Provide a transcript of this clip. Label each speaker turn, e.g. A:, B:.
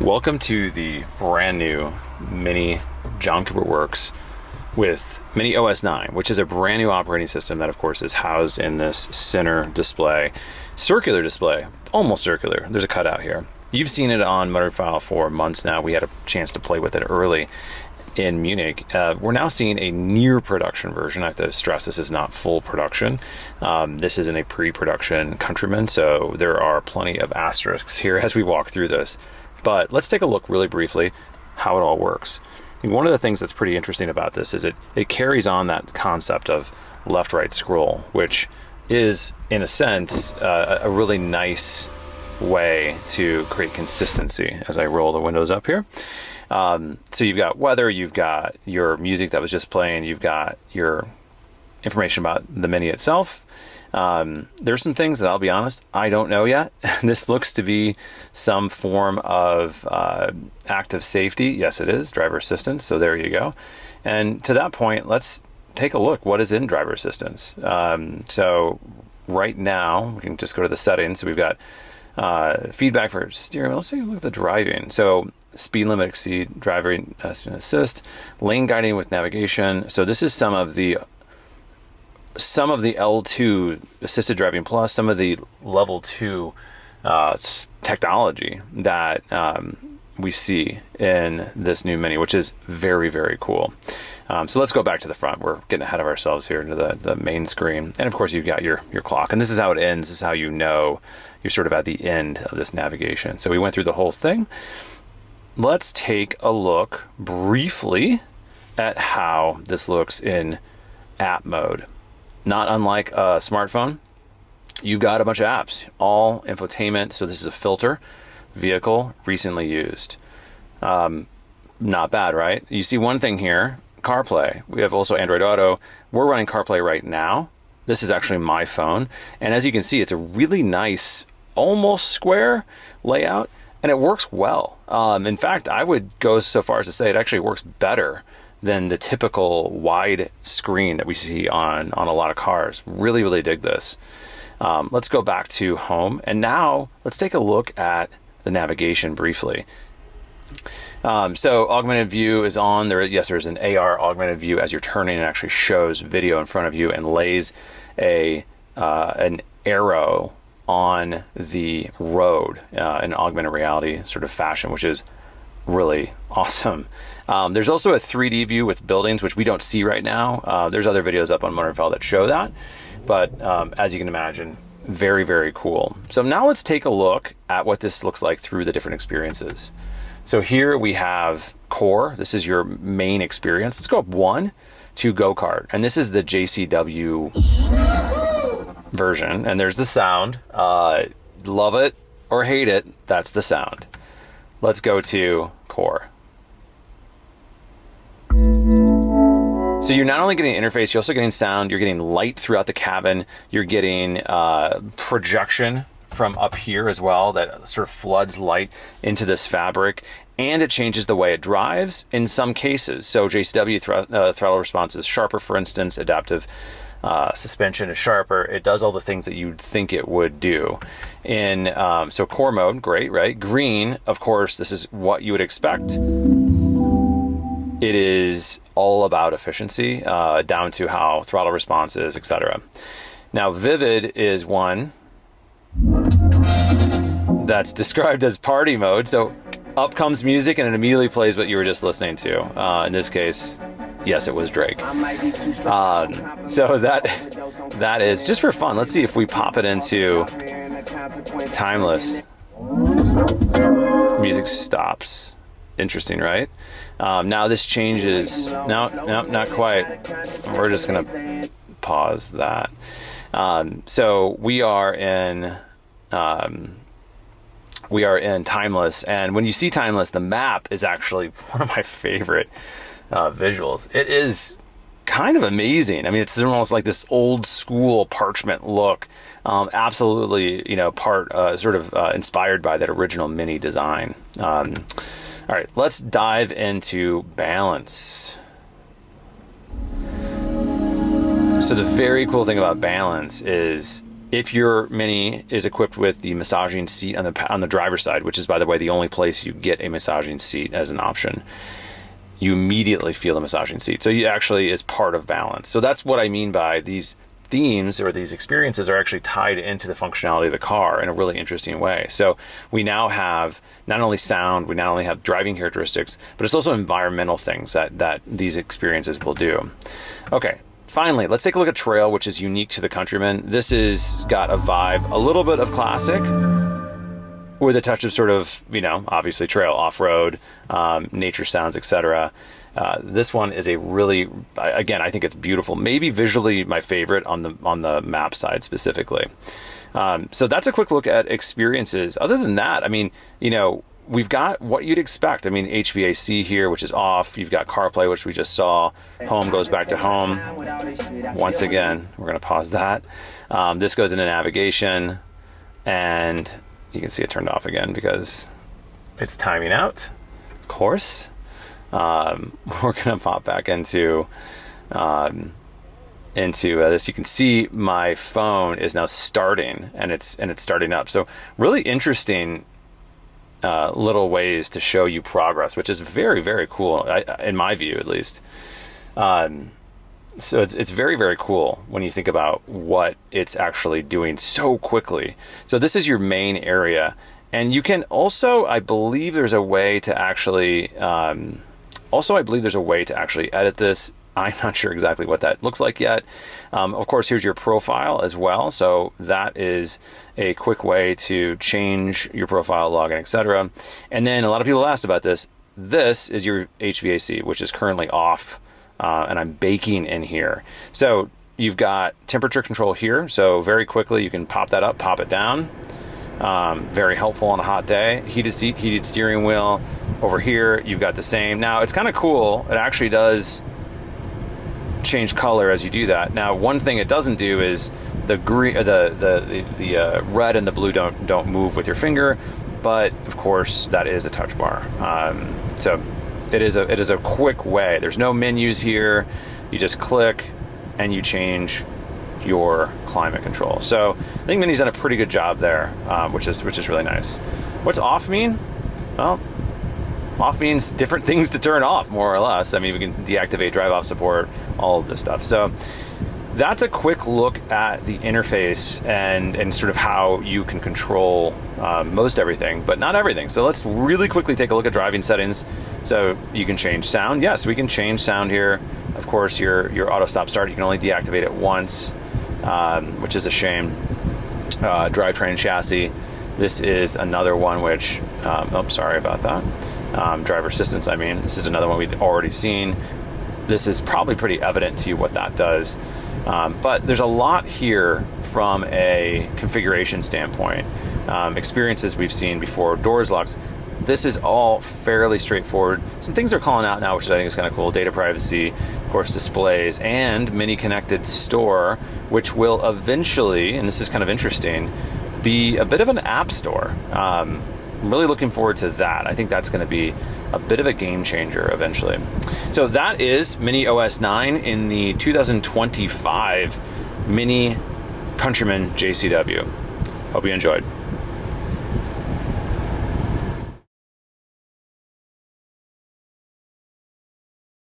A: Welcome to the brand new MINI John Cooper Works with MINI OS9, which is a brand new operating system that, of course, is housed in this center display. Circular display, almost circular. There's a cutout here. You've seen it on MotoringFile for months now. We had a chance to play with it early in Munich. We're now seeing a near production version. I have to stress this is not full production. This isn't a pre-production Countryman, so there are plenty of asterisks here as we walk through this. But let's take a look really briefly how it all works. And one of the things that's pretty interesting about this is it carries on that concept of left-right scroll, which is, in a sense, a really nice way to create consistency as I roll the windows up here. So you've got weather, you've got your music that was just playing, you've got your information about the MINI itself. There's some things that I'll be honest, I don't know yet. This looks to be some form of active safety. Yes, it is driver assistance. So there you go. And to that point, let's take a look. What is in driver assistance? So right now, we can just go to the settings. So we've got feedback for steering wheel. Let's take a look at the driving. So speed limit exceed, driving assist, lane guiding with navigation. So this is some of the L2 assisted driving plus, some of the level 2 technology that we see in this new MINI, which is very, very cool. So let's go back to the front. We're getting ahead of ourselves here into the main screen. And of course, you've got your clock. And this is how it ends. This is how you know you're sort of at the end of this navigation. So we went through the whole thing. Let's take a look briefly at how this looks in app mode. Not unlike a smartphone, you've got a bunch of apps, all infotainment. So this is a filter, vehicle, recently used. Not bad, right? You see one thing here, CarPlay. We have also Android Auto. We're running CarPlay right now. This is actually my phone. And as you can see, it's a really nice, almost square layout, and it works well. In fact, I would go so far as to say it actually works better than the typical wide screen that we see on a lot of cars. Really, really dig this. Let's go back to home. And now let's take a look at the navigation briefly. So augmented view is on. There's an AR augmented view as you're turning. It actually shows video in front of you and lays an arrow on the road in augmented reality sort of fashion, which is really awesome. There's also a 3D view with buildings, which we don't see right now. There's other videos up on MotoringFile that show that, but as you can imagine, very, very cool. So now let's take a look at what this looks like through the different experiences. So here we have Core. This is your main experience. Let's go up one to Go-Kart, and this is the JCW version, and there's the sound. Love it or hate it, that's the sound. Let's go to Core. So you're not only getting interface, you're also getting sound, you're getting light throughout the cabin, you're getting projection from up here as well that sort of floods light into this fabric, and it changes the way it drives in some cases. So JCW throttle response is sharper, for instance, adaptive suspension is sharper. It does all the things that you'd think it would do. So core mode, great, right? Green, of course, this is what you would expect. It is all about efficiency, down to how throttle response is, etc. Now, vivid is one that's described as party mode. So up comes music and it immediately plays what you were just listening to. In this case, yes, it was Drake. So that is just for fun. Let's see if we pop it into timeless. Music stops. Interesting, right? Now this changes. No, not quite. We're just gonna pause that. So we are in timeless, and when you see timeless, the map is actually one of my favorite visuals. It is kind of amazing. I mean, it's almost like this old school parchment look. Absolutely, sort of inspired by that original MINI design. All right, let's dive into balance. So the very cool thing about balance is If your Mini is equipped with the massaging seat on the driver's side, which is, by the way, the only place you get a massaging seat as an option, you immediately feel the massaging seat. So it actually is part of balance. So that's what I mean by these themes, or these experiences are actually tied into the functionality of the car in a really interesting way. So we now have not only sound, we not only have driving characteristics, but it's also environmental things that these experiences will do. Okay, finally, let's take a look at Trail, which is unique to the Countryman. This is got a vibe, a little bit of classic, with a touch of sort of, obviously trail, off-road, nature sounds, etc. This one is a really, again, I think it's beautiful. Maybe visually my favorite on the map side specifically. So that's a quick look at experiences. Other than that, I mean, we've got what you'd expect. I mean, HVAC here, which is off. You've got CarPlay, which we just saw. Home goes back to home. Once again, we're going to pause that. This goes into navigation, and you can see it turned off again because it's timing out, of course. We're gonna pop back into this. You can see my phone is now starting, and it's starting up. So really interesting little ways to show you progress, which is very, very cool, in my view at least. So it's very, very cool when you think about what it's actually doing so quickly. So this is your main area, and you can also, I believe there's a way to actually edit this. I'm not sure exactly what that looks like yet. Of course, here's your profile as well. So that is a quick way to change your profile, login, etc. And then a lot of people asked about this. This is your HVAC, which is currently off, and I'm baking in here. So you've got temperature control here. So very quickly you can pop that up, pop it down. Very helpful on a hot day. Heated seat, heated steering wheel. Over here, you've got the same. Now it's kind of cool. It actually does change color as you do that. Now, one thing it doesn't do is the green, the red and the blue don't move with your finger. But of course, that is a touch bar. So it is a quick way. There's no menus here. You just click and you change your climate control. So I think Mini's done a pretty good job there, which is really nice. What's off mean? Well, off means different things to turn off, more or less. I mean, we can deactivate drive off support, all of this stuff. So that's a quick look at the interface and sort of how you can control most everything, but not everything. So let's really quickly take a look at driving settings. So you can change sound. Yes, we can change sound here. Of course, your auto stop start, you can only deactivate it once, which is a shame. Drivetrain chassis. This is another one which, sorry about that. Driver assistance, I mean, this is another one we'd already seen. This is probably pretty evident to you what that does. But there's a lot here from a configuration standpoint. Experiences we've seen before, doors, locks. This is all fairly straightforward. Some things they're calling out now, which I think is kind of cool. Data privacy, of course, displays, and MINI connected store, which will eventually, and this is kind of interesting, be a bit of an app store. I'm really looking forward to that. I think that's going to be a bit of a game changer eventually. So that is MINI OS9 in the 2025 MINI Countryman JCW. Hope you enjoyed.